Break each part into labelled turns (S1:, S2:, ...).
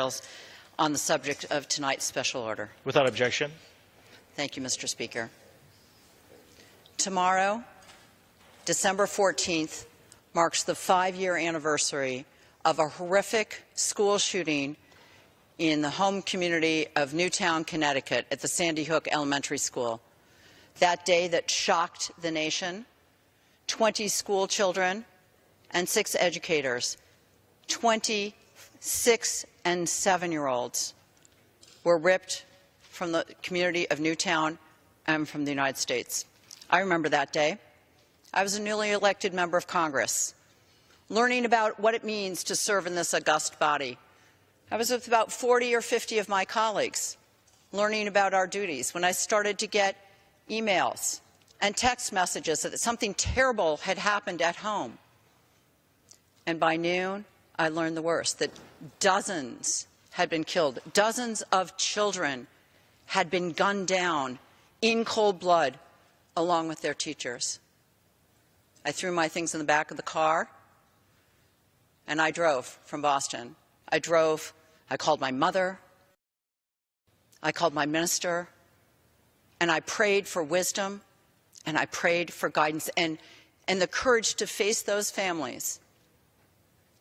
S1: materials on the subject of tonight's special order.
S2: Without objection.
S1: Thank you, Mr. Speaker. Tomorrow, December 14th, marks the 5-year anniversary of a horrific school shooting in the home community of Newtown, Connecticut, at the Sandy Hook Elementary School. That day that shocked the nation, 20 school children and 6 educators, 26 and 7-year-olds, were ripped from the community of Newtown and from the United States. I remember that day. I was a newly elected member of Congress, learning about what it means to serve in this august body. I was with about 40 or 50 of my colleagues, learning about our duties, when I started to get emails and text messages that something terrible had happened at home. And by noon, I learned the worst, that dozens had been killed. Dozens of children had been gunned down in cold blood along with their teachers. I threw my things in the back of the car, and I drove from Boston. I called my mother, I called my minister, and I prayed for wisdom, and I prayed for guidance and the courage to face those families,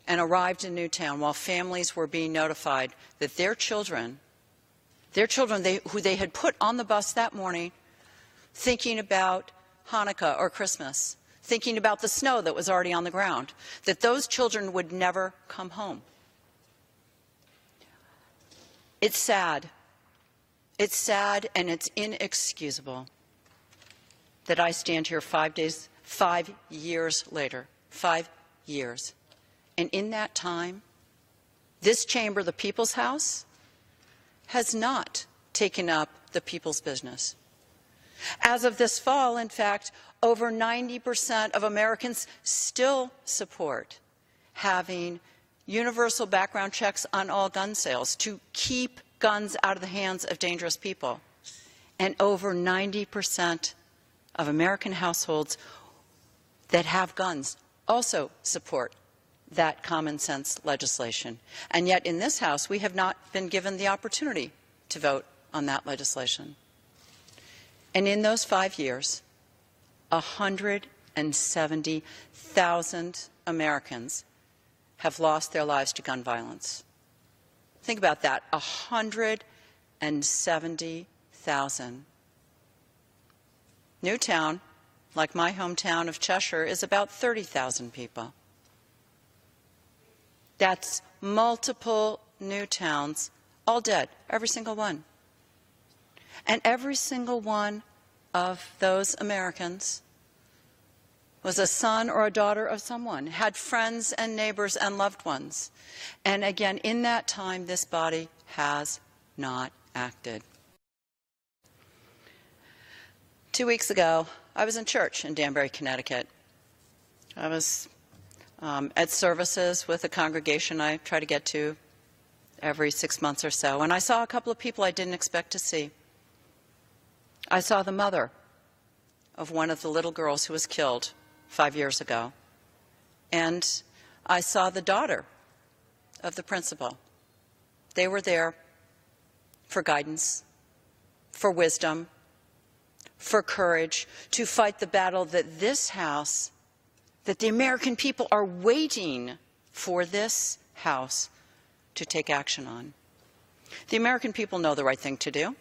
S1: and arrived in Newtown while families were being notified that their children who they had put on the bus that morning thinking about Hanukkah or Christmas, thinking about the snow that was already on the ground, that those children would never come home. It's sad. It's sad and it's inexcusable that I stand here 5 years later, 5 years. And in that time, this chamber, the People's House, has not taken up the people's business. As of this fall, in fact, over 90% of Americans still support having universal background checks on all gun sales to keep guns out of the hands of dangerous people. And over 90% of American households that have guns also support that common sense legislation. And yet in this House, we have not been given the opportunity to vote on that legislation. And in those 5 years, 170,000 Americans have lost their lives to gun violence. Think about that, 170,000. Newtown, like my hometown of Cheshire, is about 30,000 people. That's multiple Newtowns, all dead, every single one. And every single one of those Americans was a son or a daughter of someone, had friends and neighbors and loved ones. And again, in that time, this body has not acted. 2 weeks ago, I was in church in Danbury, Connecticut. I was at services with a congregation I try to get to every 6 months or so, and I saw a couple of people I didn't expect to see. I saw the mother of one of the little girls who was killed 5 years ago, and I saw the daughter of the principal. They were there for guidance, for wisdom, for courage, to fight the battle that this House, that the American people are waiting for this House to take action on. The American people know the right thing to do.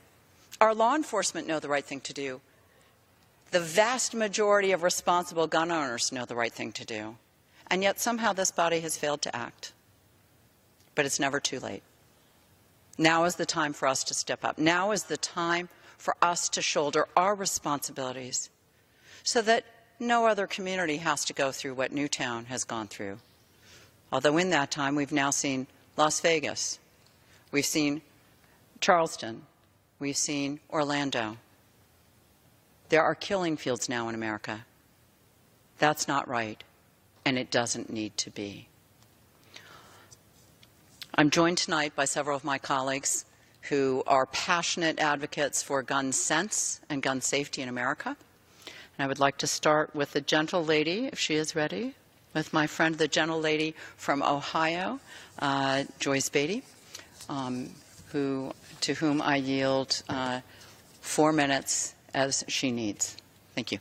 S1: Our law enforcement know the right thing to do. The vast majority of responsible gun owners know the right thing to do. And yet somehow this body has failed to act. But it's never too late. Now is the time for us to step up. Now is the time for us to shoulder our responsibilities so that no other community has to go through what Newtown has gone through. Although in that time we've now seen Las Vegas, we've seen Charleston, we've seen Orlando. There are killing fields now in America. That's not right, and it doesn't need to be. I'm joined tonight by several of my colleagues who are passionate advocates for gun sense and gun safety in America. And I would like to start with the gentle lady, if she is ready, with my friend, the gentle lady from Ohio, Joyce Beatty. to whom I yield 4 minutes as she needs. Thank you.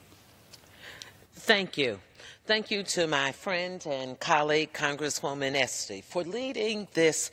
S2: Thank you. Thank you to my friend and colleague, Congresswoman Esty, for leading this